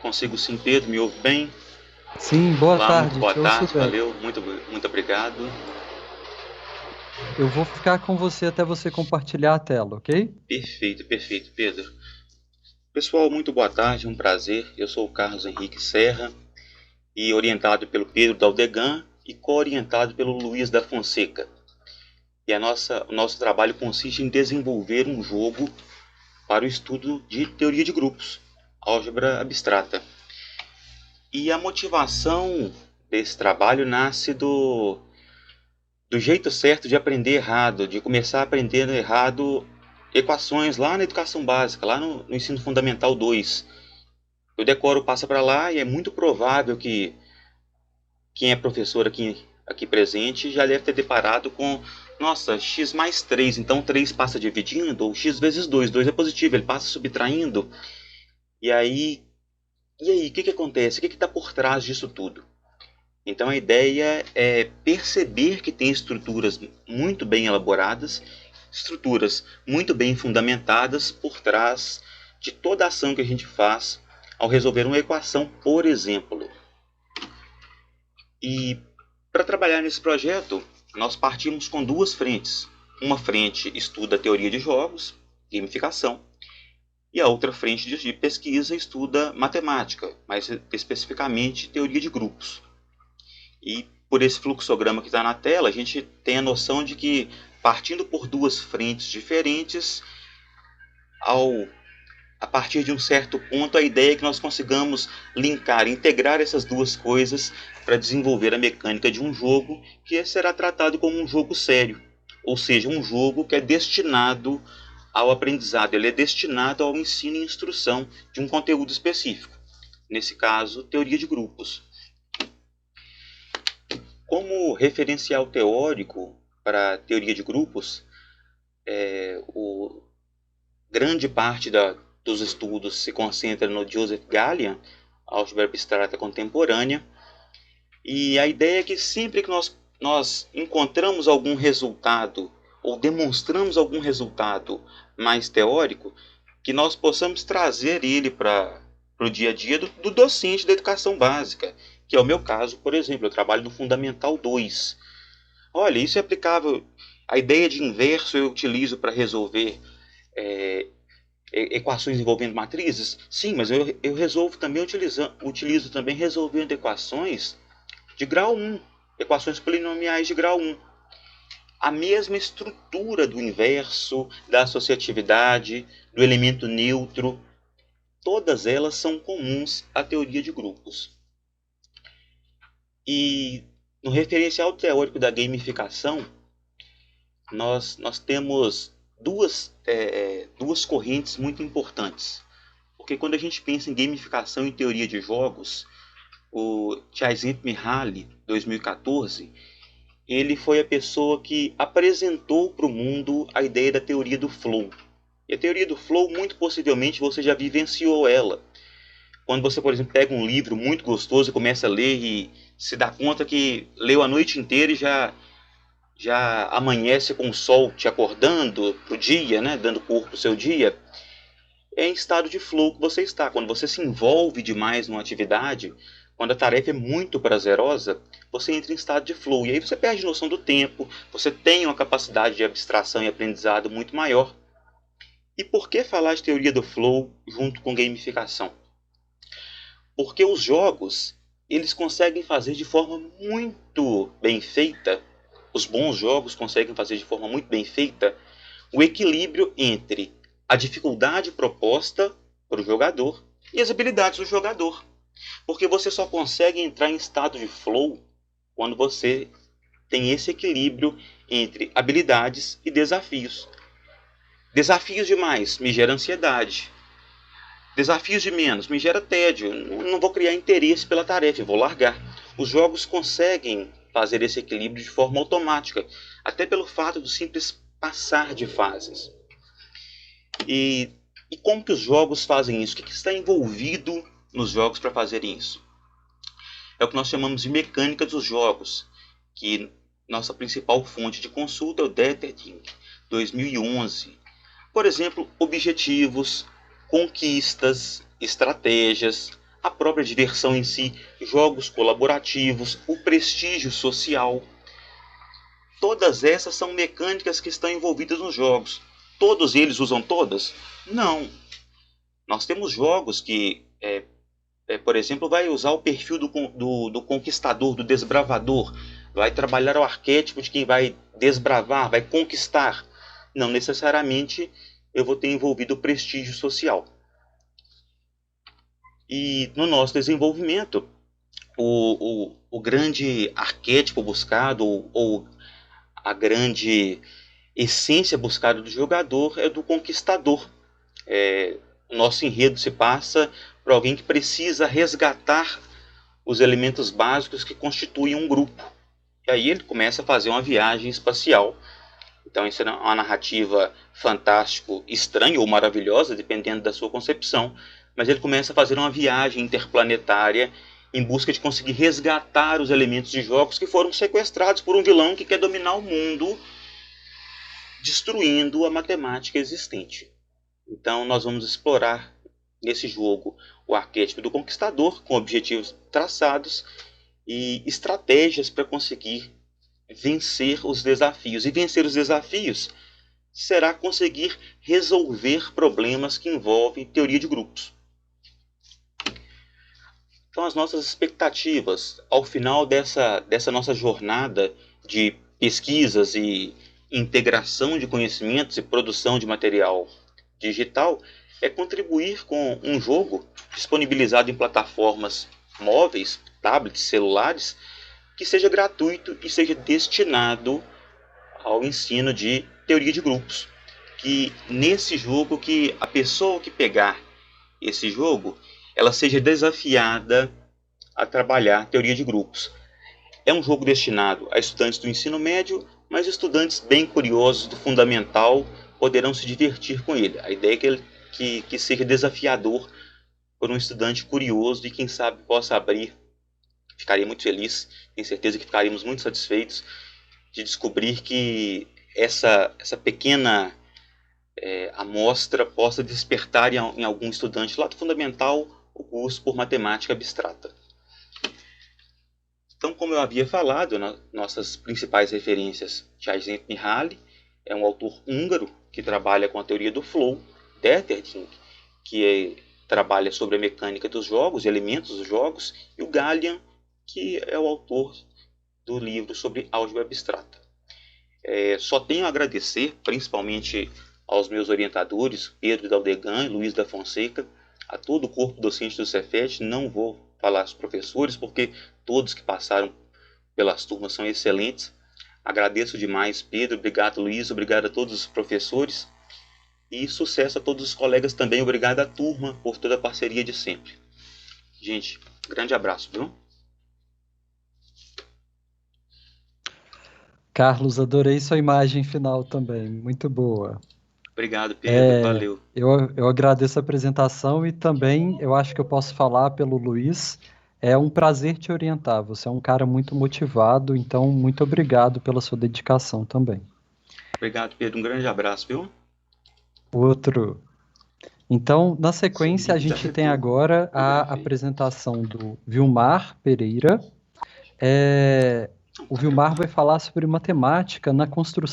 Consigo sim, Pedro, me ouve bem? Sim, boa Olá, muito tarde, boa te ouço tarde, bem. valeu, muito obrigado. Eu vou ficar com você até você compartilhar a tela, ok? Perfeito, perfeito, Pedro. Pessoal, muito boa tarde, um prazer. Eu sou o Carlos Henrique Serra e orientado pelo Pedro Daldegan e co-orientado pelo Luiz da Fonseca. E o nosso trabalho consiste em desenvolver um jogo para o estudo de teoria de grupos, álgebra abstrata. E a motivação desse trabalho nasce do jeito certo de aprender errado, de começar aprendendo errado equações lá na educação básica, lá no ensino fundamental 2. Eu decoro passa para lá e é muito provável que quem é professor aqui presente já deve ter deparado com, nossa, x mais 3, então 3 passa dividindo, ou x vezes 2, 2 é positivo, ele passa subtraindo. E aí, o que acontece? O que está por trás disso tudo? Então a ideia é perceber que tem estruturas muito bem elaboradas, estruturas muito bem fundamentadas por trás de toda a ação que a gente faz ao resolver uma equação, por exemplo. E para trabalhar nesse projeto, nós partimos com duas frentes. Uma frente estuda a teoria de jogos, gamificação, e a outra frente de pesquisa estuda matemática, mais especificamente teoria de grupos. E por esse fluxograma que está na tela, a gente tem a noção de que, partindo por duas frentes diferentes, a partir de um certo ponto, a ideia é que nós consigamos linkar, integrar essas duas coisas para desenvolver a mecânica de um jogo que será tratado como um jogo sério, ou seja, um jogo que é destinado ao aprendizado, ele é destinado ao ensino e instrução de um conteúdo específico, nesse caso, teoria de grupos. Como referencial teórico para a teoria de grupos, grande parte dos estudos se concentra no Joseph Gallian, álgebra abstrata contemporânea, e a ideia é que sempre que nós encontramos algum resultado ou demonstramos algum resultado mais teórico, que nós possamos trazer ele para o dia a dia do docente da educação básica, que é o meu caso, por exemplo, eu trabalho no Fundamental 2. Olha, isso é aplicável. A ideia de inverso eu utilizo para resolver é, equações envolvendo matrizes? Sim, mas eu resolvo também utilizo também resolvendo equações de grau 1, equações polinomiais de grau 1. A mesma estrutura do inverso, da associatividade, do elemento neutro, todas elas são comuns à teoria de grupos. E no referencial teórico da gamificação, nós temos duas correntes muito importantes. Porque quando a gente pensa em gamificação e teoria de jogos, o Csikszentmihalyi, 2014, ele foi a pessoa que apresentou para o mundo a ideia da teoria do flow. E a teoria do flow, muito possivelmente, você já vivenciou ela. Quando você, por exemplo, pega um livro muito gostoso e começa a ler e se dá conta que leu a noite inteira e já amanhece com o sol te acordando pro dia, né, dando corpo ao seu dia, é em estado de flow que você está. Quando você se envolve demais numa atividade, quando a tarefa é muito prazerosa, você entra em estado de flow. E aí você perde noção do tempo, você tem uma capacidade de abstração e aprendizado muito maior. E por que falar de teoria do flow junto com gamificação? Porque os jogos, eles conseguem fazer de forma muito bem feita, os bons jogos conseguem fazer de forma muito bem feita, o equilíbrio entre a dificuldade proposta para o jogador e as habilidades do jogador. Porque você só consegue entrar em estado de flow quando você tem esse equilíbrio entre habilidades e desafios. Desafios demais me gera ansiedade. Desafios de menos me gera tédio. Não vou criar interesse pela tarefa, vou largar. Os jogos conseguem fazer esse equilíbrio de forma automática, até pelo fato do simples passar de fases. E, e como que os jogos fazem isso? O que está envolvido nos jogos para fazerem isso? É o que nós chamamos de mecânica dos jogos, que nossa principal fonte de consulta é o Deterding, 2011. Por exemplo, objetivos, conquistas, estratégias, a própria diversão em si, jogos colaborativos, o prestígio social. Todas essas são mecânicas que estão envolvidas nos jogos. Todos eles usam todas? Não. Nós temos jogos que, por exemplo, vai usar o perfil do conquistador, do desbravador, vai trabalhar o arquétipo de quem vai desbravar, vai conquistar. Não necessariamente eu vou ter envolvido o prestígio social. E no nosso desenvolvimento, o grande arquétipo buscado, ou a grande essência buscada do jogador é do conquistador. O nosso enredo se passa por alguém que precisa resgatar os elementos básicos que constituem um grupo. E aí ele começa a fazer uma viagem espacial. Então isso é uma narrativa fantástico, estranha ou maravilhosa, dependendo da sua concepção. Mas ele começa a fazer uma viagem interplanetária em busca de conseguir resgatar os elementos de jogos que foram sequestrados por um vilão que quer dominar o mundo, destruindo a matemática existente. Então nós vamos explorar nesse jogo o arquétipo do conquistador, com objetivos traçados e estratégias para conseguir vencer os desafios. E vencer os desafios será conseguir resolver problemas que envolvem teoria de grupos. Então as nossas expectativas ao final dessa nossa jornada de pesquisas e integração de conhecimentos e produção de material digital é contribuir com um jogo disponibilizado em plataformas móveis, tablets, celulares, que seja gratuito e seja destinado ao ensino de teoria de grupos. Que nesse jogo, que a pessoa que pegar esse jogo, ela seja desafiada a trabalhar teoria de grupos. É um jogo destinado a estudantes do ensino médio, mas estudantes bem curiosos do fundamental poderão se divertir com ele. A ideia é que seja desafiador por um estudante curioso e quem sabe possa abrir. Ficaria muito feliz, tenho certeza que ficaríamos muito satisfeitos de descobrir que essa pequena amostra possa despertar em algum estudante lá do fundamental o gosto por matemática abstrata. Então, como eu havia falado, nossas principais referências, Csikszentmihalyi é um autor húngaro que trabalha com a teoria do flow, Deterding, que trabalha sobre a mecânica dos jogos, elementos dos jogos, e o Gallian, que é o autor do livro sobre álgebra abstrata. Só tenho a agradecer, principalmente aos meus orientadores, Pedro Daldegan e Luiz da Fonseca, a todo o corpo docente do Cefet. Não vou falar os professores, porque todos que passaram pelas turmas são excelentes. Agradeço demais, Pedro, obrigado, Luiz, obrigado a todos os professores. E sucesso a todos os colegas também, obrigado à turma por toda a parceria de sempre. Gente, grande abraço, viu? Carlos, adorei sua imagem final também, muito boa. Obrigado, Pedro, valeu. Eu agradeço a apresentação e também eu acho que eu posso falar pelo Luiz. É um prazer te orientar, você é um cara muito motivado, então muito obrigado pela sua dedicação também. Obrigado, Pedro, um grande abraço, viu? Outro. Então, na sequência, a gente tem agora a apresentação do Vilmar Pereira. O Vilmar vai falar sobre matemática na construção